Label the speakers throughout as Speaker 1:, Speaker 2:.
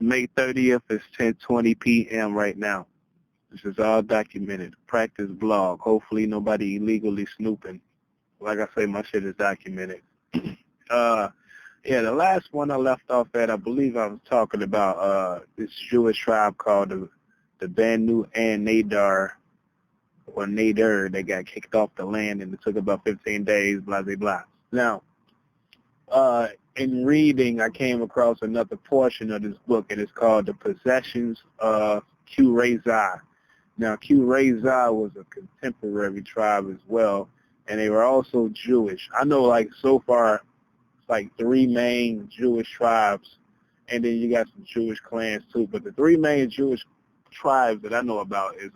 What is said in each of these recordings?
Speaker 1: May 30th. It's 10:20 p.m. right now. This is all documented. Practice blog. Hopefully nobody illegally snooping. Like I say, my shit is documented. Yeah, the last one I left off at, I believe I was talking about this Jewish tribe called the Banu and Nadar, or Nader. They got kicked off the land, and it took about 15 days, blah, blah, blah. Now, in reading, I came across another portion of this book, and it's called The Possessions of Qurayza. Now, Qurayza was a contemporary tribe as well, and they were also Jewish. I know, like, so far, it's like 3 main Jewish tribes, and then you got some Jewish clans too. But the 3 main Jewish tribes that I know about is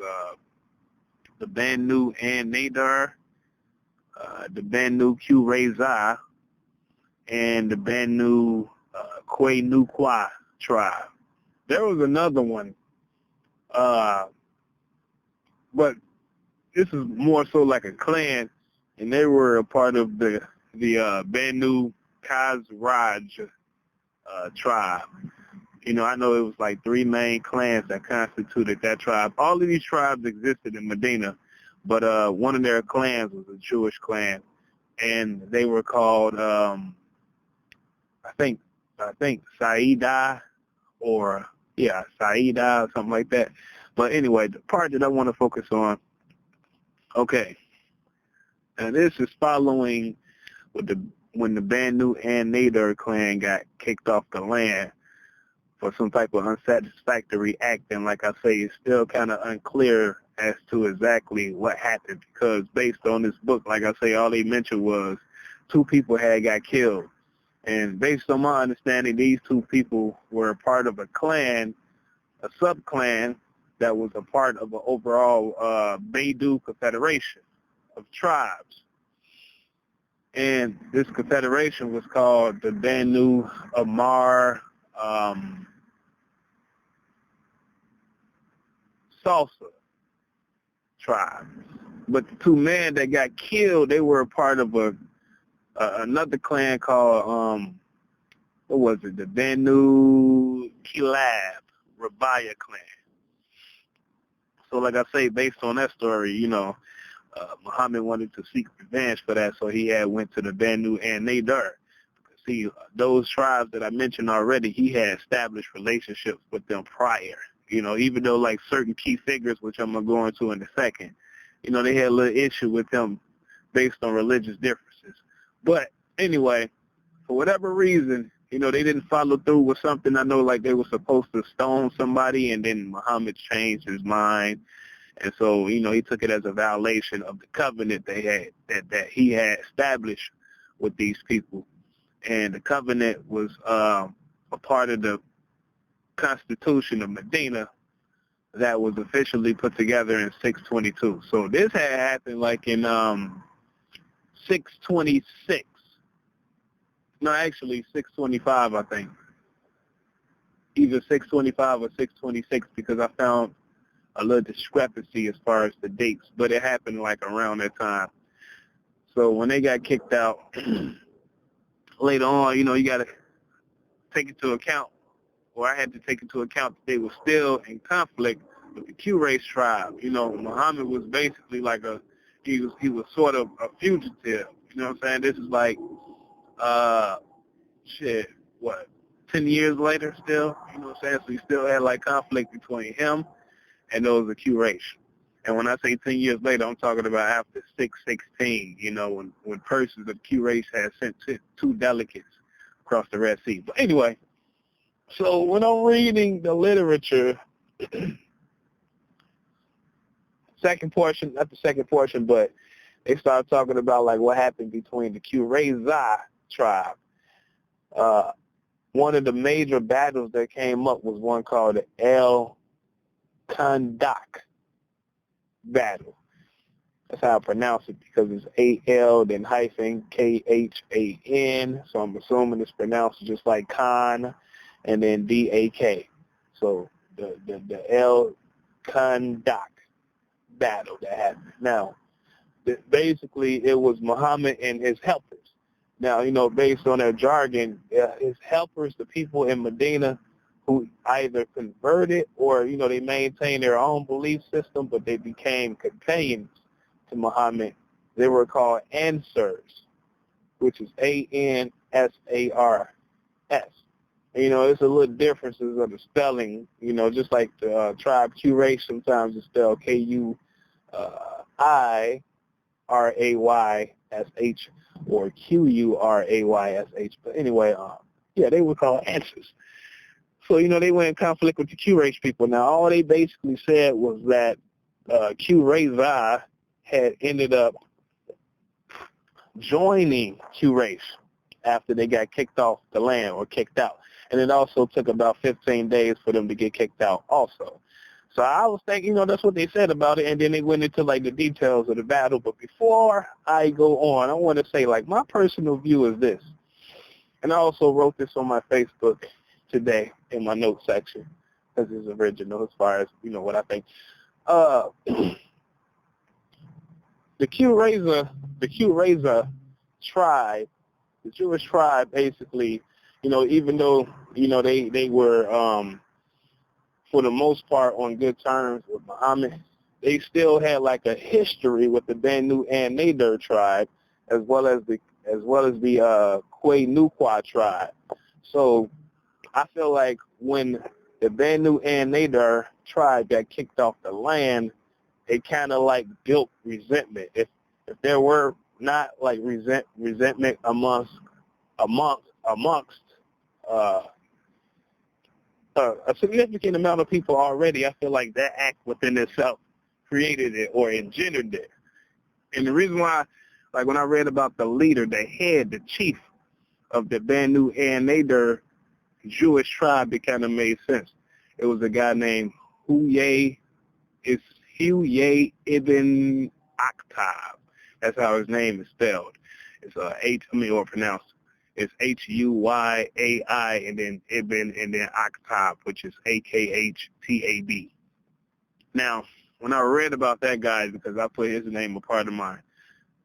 Speaker 1: the Banu and Nadar, the Banu Qurayza, and the Banu-Qurayza tribe. There was another one, but this is more so like a clan, and they were a part of the Banu-Qurayza tribe. You know, I know it was like 3 main clans that constituted that tribe. All of these tribes existed in Medina, but one of their clans was a Jewish clan, and they were called, I think Saida, or Saida or something like that. But anyway, the part that I want to focus on, okay, and this is following when the Banu and Nadar clan got kicked off the land for some type of unsatisfactory act, and like I say, it's still kind of unclear as to exactly what happened, because based on this book, like I say, all they mentioned was 2 people had got killed. And based on my understanding, these 2 people were a part of a clan, a sub-clan, that was a part of an overall Baidu confederation of tribes. And this confederation was called the Banu Amar Salsa tribe. But the 2 men that got killed, they were a part of another clan called, what was it, the Banu Kilab Rabaya clan. So like I say, based on that story, you know, Muhammad wanted to seek revenge for that, so he had went to the Banu and Nadar. See, those tribes that I mentioned already, he had established relationships with them prior. You know, even though like certain key figures, which I'm going to go into in a second, you know, they had a little issue with them based on religious differences. But anyway, for whatever reason, you know, they didn't follow through with something. I know, like, they were supposed to stone somebody, and then Muhammad changed his mind. And so, you know, he took it as a violation of the covenant they had, that he had established with these people. And the covenant was a part of the Constitution of Medina that was officially put together in 622. So this had happened like in 626. No, actually 625, I think. Either 625 or 626, because I found a little discrepancy as far as the dates, but it happened like around that time. So when they got kicked out, later on, you know, you got to take into account, or I had to take into account that they were still in conflict with the Quraysh tribe. You know, Muhammad was basically like he was sort of a fugitive. You know what I'm saying? This is like, 10 years later still? You know what I'm saying? So you still had like conflict between him and those of Quraysh. And when I say 10 years later, I'm talking about after 616, you know, when persons of Quraysh had sent 2 delegates across the Red Sea. But anyway, so when I'm reading the literature, not the second portion, but they start talking about like what happened between the Qurayza tribe. One of the major battles that came up was one called the El Khandak battle. That's how I pronounce it, because it's A-L, then hyphen K-H-A-N. So I'm assuming it's pronounced just like Khan, and then D-A-K. So the El Khandak battle that happened. Now, basically, it was Muhammad and his helpers. Now, you know, based on their jargon, his helpers, the people in Medina who who either converted or, they maintained their own belief system, but they became companions to Muhammad. They were called Ansars, which is Ansars. It's a little differences of the spelling, just like the tribe Quraysh sometimes is spelled Quraysh or Quraysh. But anyway, they were called Ansars. So, they were in conflict with the Quraysh people. Now, all they basically said was that Qurayza had ended up joining Quraysh after they got kicked off the land or kicked out. And it also took about 15 days for them to get kicked out also. So I was thinking, that's what they said about it, and then they went into, the details of the battle. But before I go on, I want to say, my personal view is this. And I also wrote this on my Facebook today in my notes section because it's original as far as, what I think. The Qurayza tribe, the Jewish tribe, basically, even though, they were, for the most part, on good terms with Muhammad, they still had a history with the Banu and Nadir tribe, as well as the Banu-Qurayza tribe. So I feel like when the Banu and Nadir tribe got kicked off the land, it kind of built resentment. If there were not resentment amongst a significant amount of people already, I feel like that act within itself created it or engendered it. And the reason why, when I read about the leader, the head, the chief of the Banu and Nadir Jewish tribe, it kind of made sense. It was a guy named Huyay ibn Akhtab. That's how his name is spelled. It's pronounced. It's Huyai and then Ibn and then Akhtab, which is Akhtab. Now, when I read about that guy, because I put his name a part of my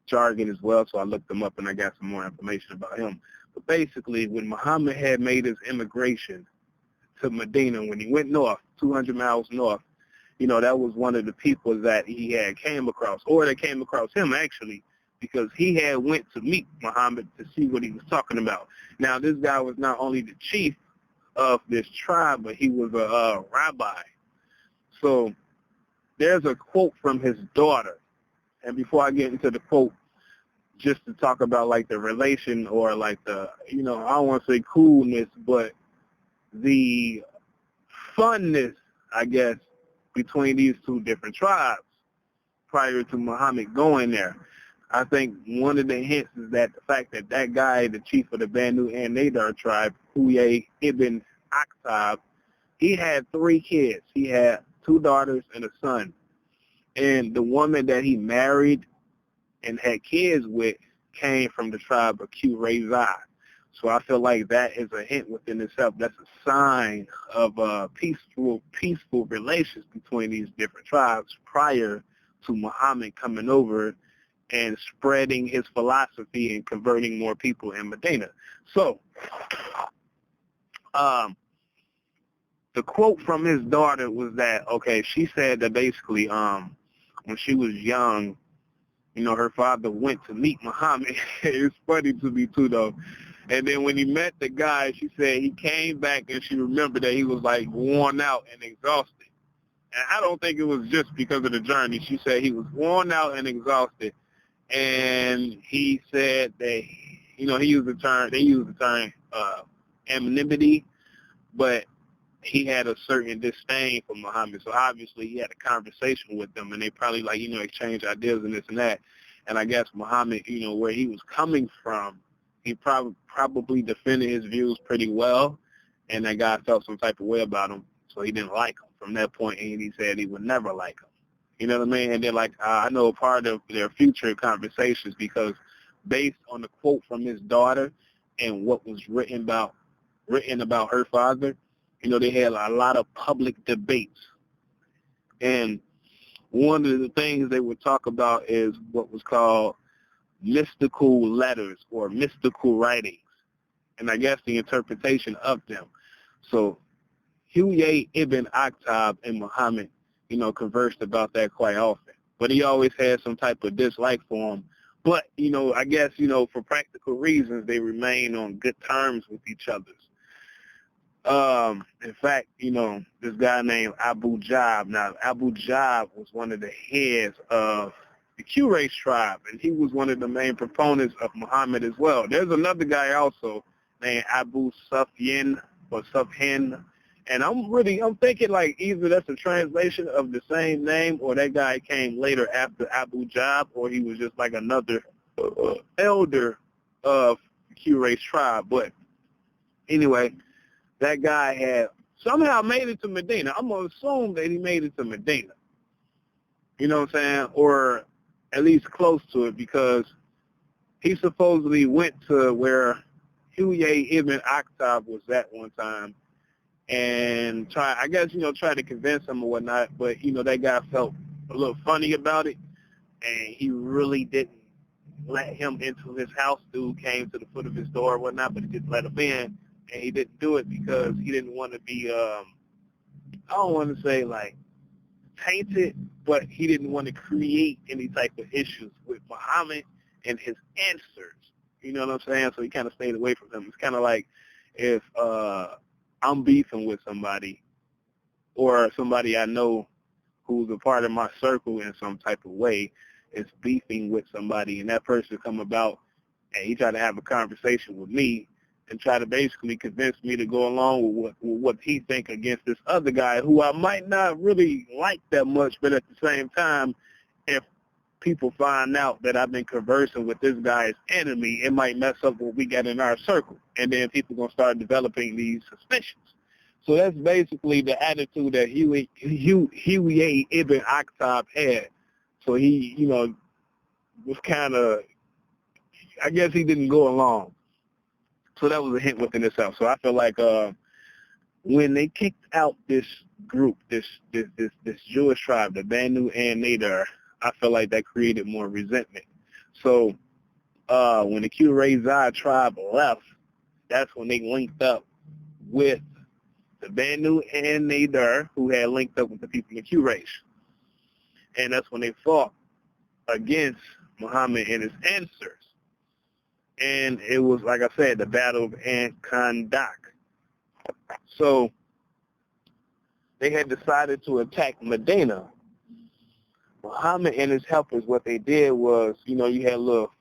Speaker 1: jargon as well, so I looked him up and I got some more information about him. But basically, when Muhammad had made his immigration to Medina, when he went north, 200 miles north, that was one of the people that he had came across, or they came across him actually, because he had went to meet Muhammad to see what he was talking about. Now, this guy was not only the chief of this tribe, but he was a rabbi. So there's a quote from his daughter. And before I get into the quote, just to talk about the relation or the, I don't want to say coolness, but the funness, I guess, between these two different tribes prior to Muhammad going there. I think one of the hints is that the fact that that guy, the chief of the Banu and Nadir tribe, Huyay ibn Akhtab, he had 3 kids. He had 2 daughters and a son. And the woman that he married and had kids with came from the tribe of Qurayza. So I feel like that is a hint within itself. That's a sign of peaceful relations between these different tribes prior to Muhammad coming over and spreading his philosophy and converting more people in Medina. So the quote from his daughter was that, she said that basically when she was young, her father went to meet Muhammad. It's funny to me too, though. And then when he met the guy, she said he came back and she remembered that he was worn out and exhausted. And I don't think it was just because of the journey. She said he was worn out and exhausted. And he said that, they used the term anonymity, but he had a certain disdain for Muhammad. So obviously he had a conversation with them, and they probably exchanged ideas and this and that. And I guess Muhammad, where he was coming from, he probably defended his views pretty well, and that guy felt some type of way about him, so he didn't like him from that point, and he said he would never like him. You know what I mean? And then, I know part of their future conversations, because based on the quote from his daughter and what was written about her father, they had a lot of public debates. And one of the things they would talk about is what was called mystical letters or mystical writings, and I guess the interpretation of them. So Huyay ibn Akhtab and Muhammad, conversed about that quite often. But he always had some type of dislike for him. But, I guess, for practical reasons, they remain on good terms with each other. In fact, this guy named Abu Jab. Now, Abu Jab was one of the heads of the Quraysh tribe, and he was one of the main proponents of Muhammad as well. There's another guy also named Abu Sufyan or Sufyan, and I'm thinking like either that's a translation of the same name, or that guy came later after Abu Jab, or he was just like another elder of the Quraysh tribe. But anyway, that guy had somehow made it to Medina. I'm going to assume that he made it to Medina. You know what I'm saying? Or at least close to it, because he supposedly went to where Huyay ibn Akhtab was at one time and tried to convince him or whatnot. But, that guy felt a little funny about it, and he really didn't let him into his house. Dude came to the foot of his door or whatnot, but he didn't let him in. And he didn't do it because he didn't want to be, I don't want to say like tainted, but he didn't want to create any type of issues with Muhammad and his answers. You know what I'm saying? So he kind of stayed away from them. It's kind of like if I'm beefing with somebody, or somebody I know who's a part of my circle in some type of way is beefing with somebody, and that person come about and he try to have a conversation with me and try to basically convince me to go along with what he think against this other guy who I might not really like that much, but at the same time, if people find out that I've been conversing with this guy's enemy, it might mess up what we got in our circle, and then people going to start developing these suspicions. So that's basically the attitude that Huyay ibn Akhtab had. So he, was kind of, I guess he didn't go along. So that was a hint within itself. So I feel like when they kicked out this group, this Jewish tribe, the Banu and Nadir, I feel like that created more resentment. So when the Qurayza tribe left, that's when they linked up with the Banu and Nadir, who had linked up with the people in Quraysh. And that's when they fought against Muhammad and his answers. And it was, like I said, the Battle of Kandak. So they had decided to attack Medina. Muhammad and his helpers, what they did was, you had little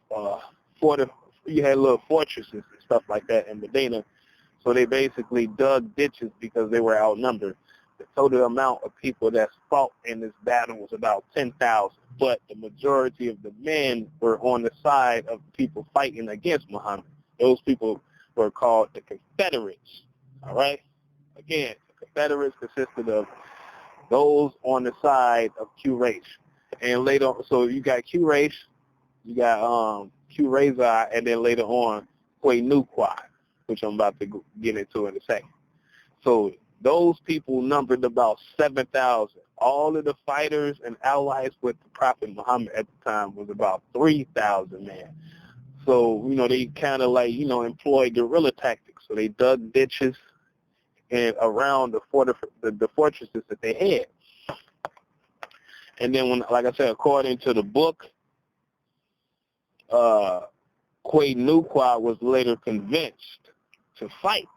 Speaker 1: fortresses and stuff like that in Medina. So they basically dug ditches because they were outnumbered. The total amount of people that fought in this battle was about 10,000, but the majority of the men were on the side of the people fighting against Muhammad. Those people were called the Confederates, all right? Again, the Confederates consisted of those on the side of Quraysh. And later on, so you got Quraysh, you got Qurayza, and then later on, Banu-Qurayza, which I'm about to get into in a second. So those people numbered about 7,000. All of the fighters and allies with the Prophet Muhammad at the time was about 3,000 men. So, they kind of like, employed guerrilla tactics. So they dug ditches and around the fortresses that they had. And then, when, like I said, according to the book, Banu-Qurayza was later convinced to fight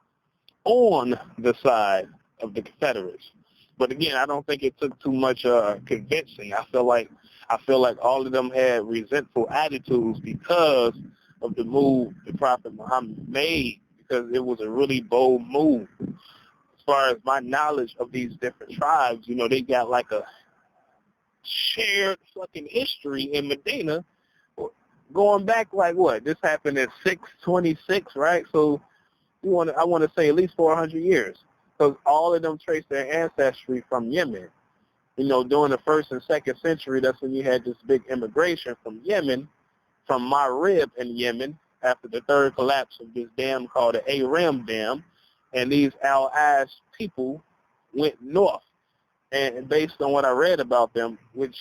Speaker 1: on the side of the Confederates. But again, I don't think it took too much convincing. I feel like all of them had resentful attitudes because of the move the Prophet Muhammad made, because it was a really bold move. As far as my knowledge of these different tribes, they got like a shared fucking history in Medina going back like what? This happened in 626, right? So I want to say at least 400 years, because all of them trace their ancestry from Yemen. During the 1st and 2nd century, that's when you had this big immigration from Yemen, from Marib in Yemen, after the third collapse of this dam called the Aram Dam, and these Al-Ash people went north. And based on what I read about them, which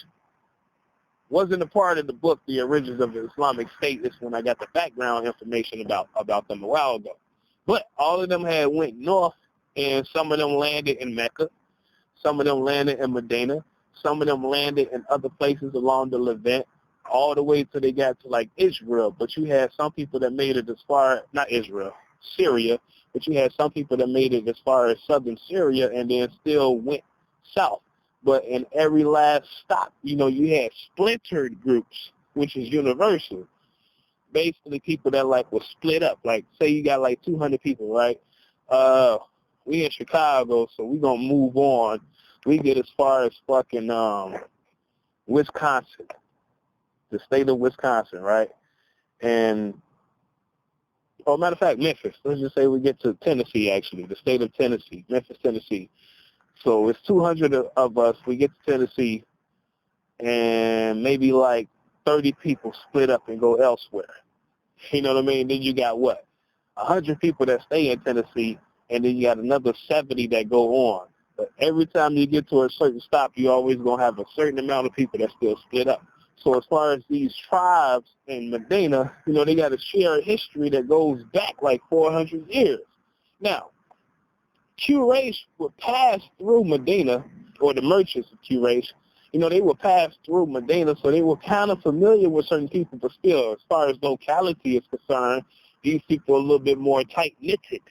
Speaker 1: wasn't a part of the book, The Origins of the Islamic State, is when I got the background information about them a while ago. But all of them had went north And some of them landed in Mecca. Some of them landed in Medina. Some of them landed in other places along the Levant, all the way till they got to like Israel. But you had some people that made it as far, not Israel, Syria, but you had some people that made it as far as southern Syria and then still went south. But in every last stop, you know, you had splintered groups, which is universal. Basically people that like were split up. Like say you got like 200 people, right? We in Chicago, so we gonna move on. We get as far as fucking Wisconsin, the state of Wisconsin, right? And matter of fact, Memphis. Let's just say we get to Tennessee, actually, the state of Tennessee, Memphis, Tennessee. So it's 200 of us. We get to Tennessee, and maybe like 30 people split up and go elsewhere. You know what I mean? Then you got what? 100 people that stay in Tennessee, and then you got another 70 that go on. But every time you get to a certain stop, you always going to have a certain amount of people that still split up. So as far as these tribes in Medina, you know, they got a shared history that goes back like 400 years. Now, Quraysh would pass through Medina, or the merchants of Quraysh, you know, they would pass through Medina, so they were kind of familiar with certain people, but still, as far as locality is concerned, these people are a little bit more tight-knitted.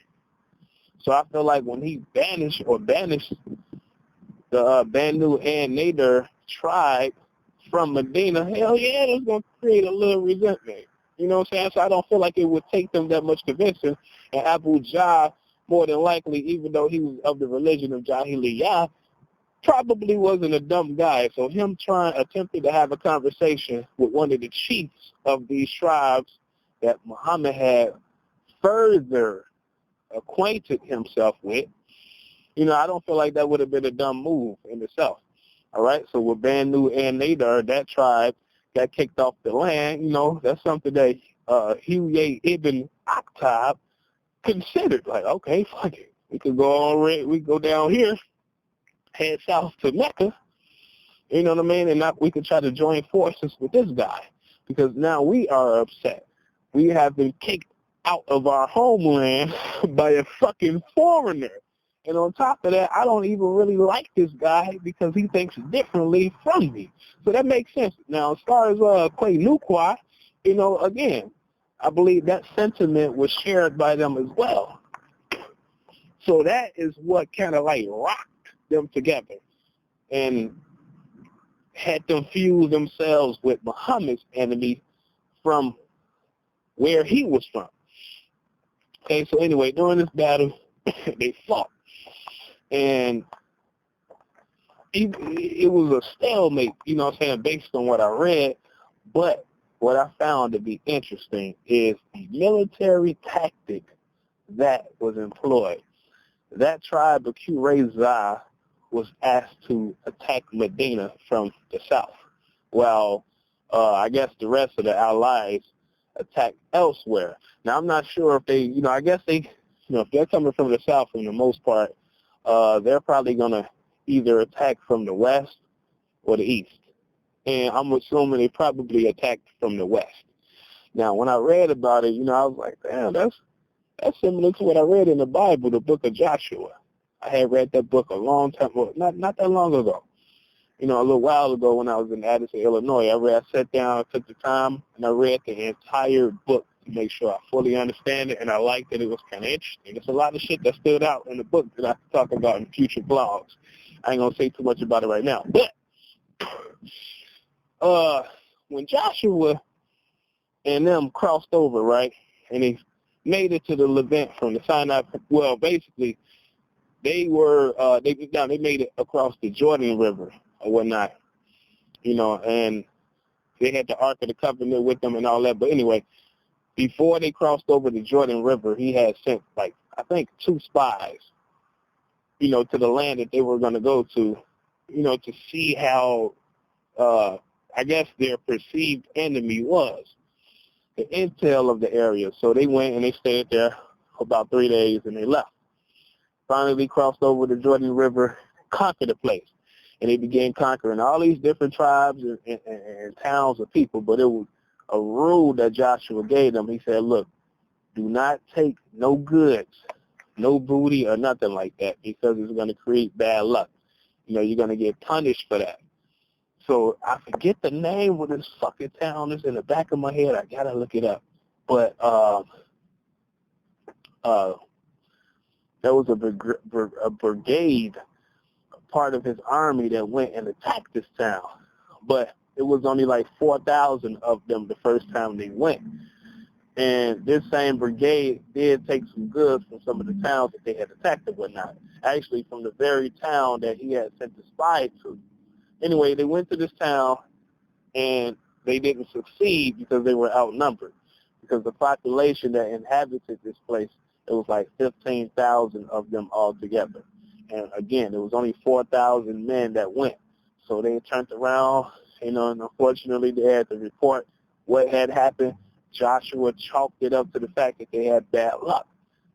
Speaker 1: So I feel like when he banished the Banu and Nadir tribe from Medina, hell yeah, that's going to create a little resentment. You know what I'm saying? So I don't feel like it would take them that much convincing. And Abu Jah, more than likely, even though he was of the religion of Jahiliyyah, probably wasn't a dumb guy. So him attempting to have a conversation with one of the chiefs of these tribes that Muhammad had further acquainted himself with, you know, I don't feel like that would have been a dumb move in itself. All right, so with Banu and Nadir, that tribe got kicked off the land. You know, that's something that Huyay ibn Akhtab considered. Like, okay, fuck it, we could go we go down here, head south to Mecca. You know what I mean? And we could try to join forces with this guy because now we are upset. We have been kicked out of our homeland by a fucking foreigner. And on top of that, I don't even really like this guy because he thinks differently from me. So that makes sense. Now, as far as Banu-Qurayza, you know, again, I believe that sentiment was shared by them as well. So that is what kind of like rocked them together and had them fuse themselves with Muhammad's enemy from where he was from. Okay, so anyway, during this battle, they fought. And it was a stalemate, you know what I'm saying, based on what I read. But what I found to be interesting is the military tactic that was employed. That tribe of Qurayza was asked to attack Medina from the south, while I guess the rest of the allies attacked elsewhere. Now, I'm not sure if they, you know, I guess they, you know, if they're coming from the south for the most part, they're probably going to either attack from the west or the east. And I'm assuming they probably attacked from the west. Now, when I read about it, you know, I was like, damn, that's similar to what I read in the Bible, the book of Joshua. I had read that book a long time, well, not that long ago. You know, a little while ago when I was in Addison, Illinois, I sat down, took the time, and I read the entire book to make sure I fully understand it, and I liked it. It was kind of interesting. There's a lot of shit that stood out in the book that I can talk about in future blogs. I ain't going to say too much about it right now. But when Joshua and them crossed over, right, and they made it to the Levant from the Sinai, well, basically, they made it across the Jordan River or whatnot, you know, and they had the Ark of the Covenant with them and all that. But anyway, before they crossed over the Jordan River, he had sent, like, I think 2 spies, you know, to the land that they were going to go to, you know, to see how, I guess, their perceived enemy was, the intel of the area. So they went and they stayed there for about 3 days and they left. Finally crossed over the Jordan River, conquered the place. And they began conquering all these different tribes and towns of people. But it was a rule that Joshua gave them. He said, look, do not take no goods, no booty or nothing like that, because it's going to create bad luck. You're going to get punished for that. So I forget the name of this fucking town. It's in the back of my head. I got to look it up. But there was a brigade, part of his army, that went and attacked this town. But it was only like 4,000 of them the first time they went. And this same brigade did take some goods from some of the towns that they had attacked and whatnot. Actually, from the very town that he had sent the spy to. Anyway, they went to this town, and they didn't succeed because they were outnumbered. Because the population that inhabited this place, it was like 15,000 of them altogether. And again, it was only 4,000 men that went. So they turned around, and unfortunately they had to report what had happened. Joshua chalked it up to the fact that they had bad luck,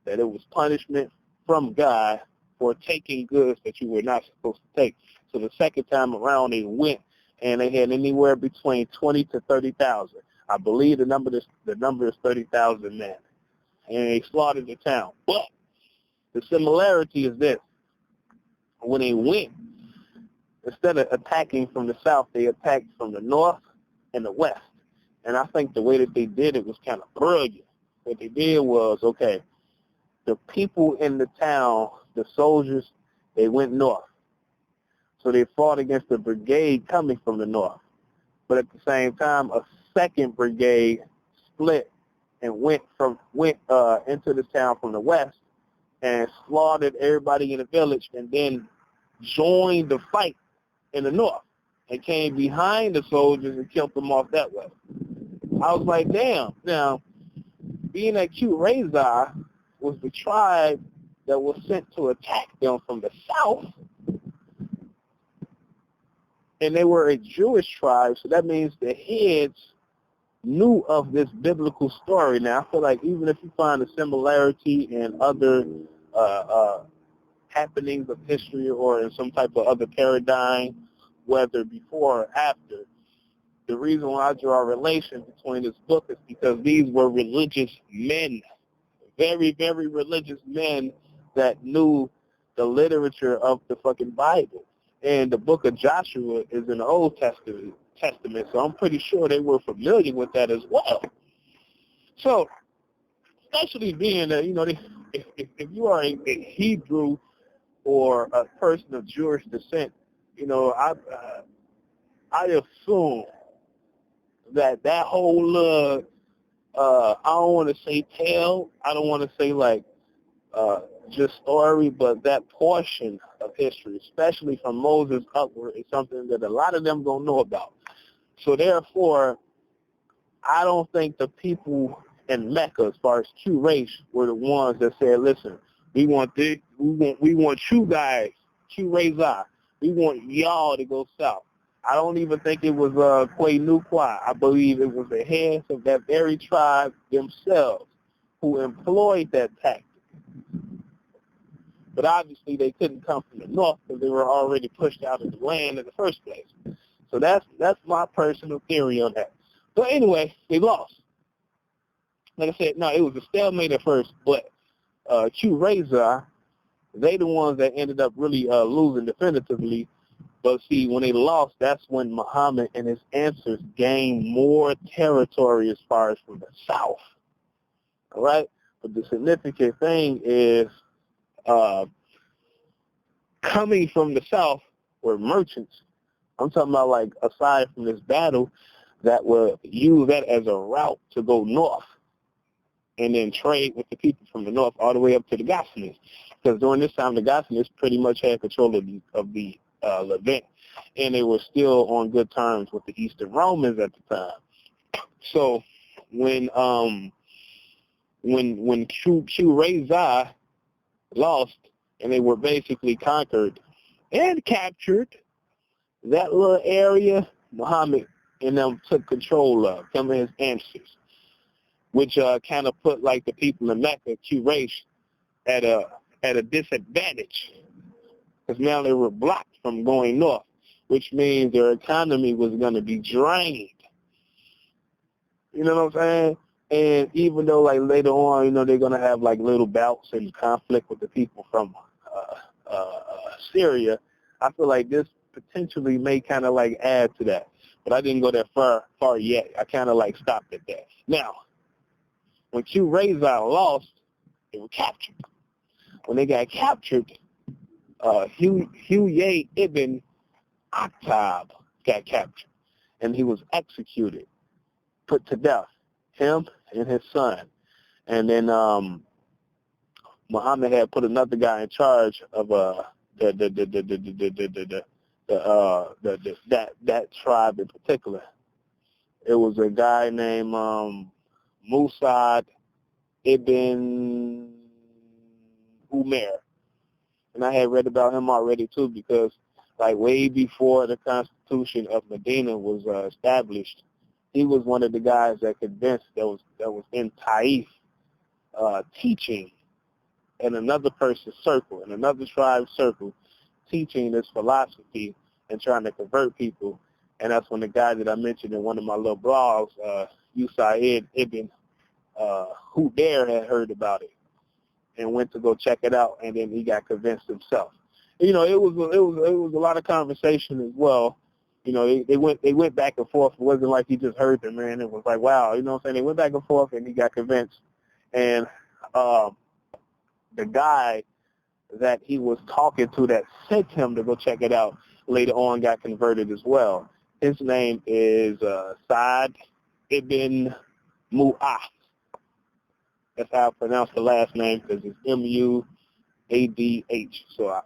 Speaker 1: that it was punishment from God for taking goods that you were not supposed to take. So the second time around they went, and they had anywhere between 20 to 30,000. I believe the number is 30,000 men. And they slaughtered the town. But the similarity is this. When they went, instead of attacking from the south, they attacked from the north and the west. And I think the way that they did it was kind of brilliant. What they did was, okay, the people in the town, the soldiers, they went north. So they fought against the brigade coming from the north. But at the same time, a second brigade split and went into the town from the west and slaughtered everybody in the village, and then joined the fight in the north and came behind the soldiers and killed them off that way. I was like, damn. Now, being that Qurayza was the tribe that was sent to attack them from the south, and they were a Jewish tribe, so that means the heads knew of this biblical story. Now, I feel like even if you find a similarity in other happenings of history or in some type of other paradigm, whether before or after, the reason why I draw a relation between this book is because these were religious men, very, very religious men that knew the literature of the fucking Bible. And the book of Joshua is in the Old Testament, so I'm pretty sure they were familiar with that as well. So, especially being that, if you are a Hebrew or a person of Jewish descent, I assume that whole, I don't want to say tale, I don't want to say just story, but that portion of history, especially from Moses upward, is something that a lot of them don't know about. So therefore, I don't think the people in Mecca, as far as Quraysh, were the ones that said, listen, we want this, we want you guys, Qurayza, we want y'all to go south. I don't even think it was Quay-Nuqua. I believe it was the heads of that very tribe themselves who employed that tactic. But obviously they couldn't come from the north because they were already pushed out of the land in the first place. So that's my personal theory on that. So anyway, they lost. Like I said, no, it was a stalemate at first, but Qurayza, they the ones that ended up really losing definitively. But see, when they lost, that's when Muhammad and his answers gained more territory as far as from the south. All right? But the significant thing is coming from the south were merchants. I'm talking about, aside from this battle, that would use that as a route to go north and then trade with the people from the north all the way up to the Ghassanids. Because during this time, the Ghassanids pretty much had control of the Levant, and they were still on good terms with the Eastern Romans at the time. So when Qurayza lost and they were basically conquered and captured, that little area, Muhammad and them took control of, some of his answers, which kind of put the people in Mecca, Quraysh, at a disadvantage, because now they were blocked from going north, which means their economy was going to be drained. You know what I'm saying? And even though, like, later on, they're going to have, like, little bouts and conflict with the people from Syria, I feel like this potentially may kind of, like, add to that. But I didn't go that far yet. I kind of, like, stopped at that. Now, when Qurayza lost, they were captured. When they got captured, Huyay ibn Akhtab got captured, and he was executed, put to death, him and his son. And then Muhammad had put another guy in charge of that tribe in particular. It was a guy named Musad ibn Umair. And I had read about him already too, because like way before the Constitution of Medina was established, he was one of the guys that convinced that was in Taif teaching in another person's circle, in another tribe's circle, teaching this philosophy and trying to convert people. And that's when the guy that I mentioned in one of my little blogs, Usaid ibn Hudair, had heard about it and went to go check it out, and then he got convinced himself. It was a lot of conversation as well. They went back and forth. It wasn't like he just heard them, man. It was like, wow, what I'm saying? They went back and forth, and he got convinced. And the guy that he was talking to that sent him to go check it out later on got converted as well. His name is Sa'd ibn Mu'adh. That's how I pronounce the last name, because it's Muadh. So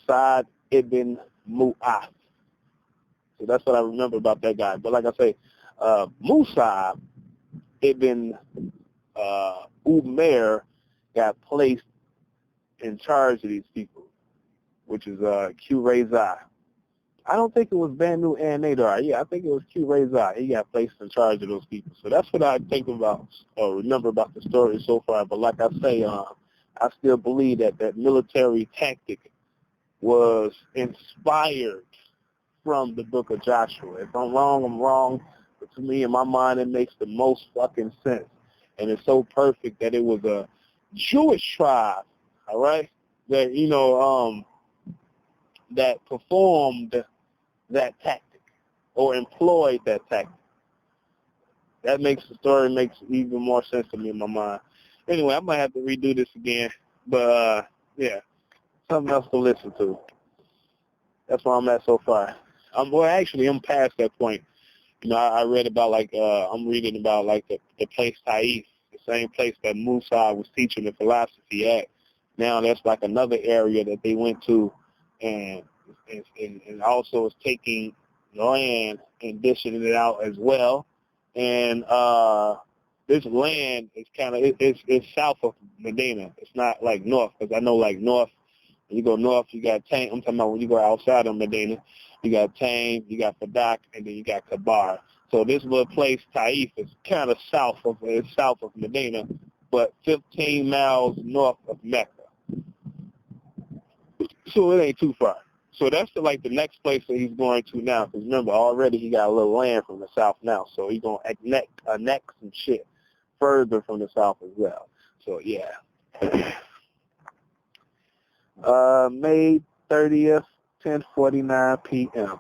Speaker 1: Sa'd ibn Mu'adh. So that's what I remember about that guy. But like I say, Musa ibn Umair got placed in charge of these people, which is Qurayza. I don't think it was Banu and Nadar. Yeah, I think it was Qurayza. He got placed in charge of those people. So that's what I think about or remember about the story so far. But like I say, I still believe that military tactic was inspired from the book of Joshua. If I'm wrong, I'm wrong. But to me, in my mind, it makes the most fucking sense. And it's so perfect that it was a Jewish tribe, all right, that, that performed that tactic or employed that tactic. That makes the story makes even more sense to me in my mind. Anyway, I might have to redo this again, but yeah, something else to listen to. That's where I'm at so far. I'm past that point. I read about I'm reading about the place Taif, the same place that Musa was teaching the philosophy at. Now that's like another area that they went to, and also is taking land and dishing it out as well. And this land is it's south of Medina. It's not like north, because I know like north, when you go north, you got Taim. I'm talking about when you go outside of Medina, you got Taim, you got Fadak, and then you got Kabar. So this little place, Taif, is kind of south of Medina, but 15 miles north of Mecca. So it ain't too far. So that's the next place that he's going to now. Because remember, already he got a little land from the south now. So he's going to annex some shit further from the south as well. So, yeah. May 30th, 10:49 p.m.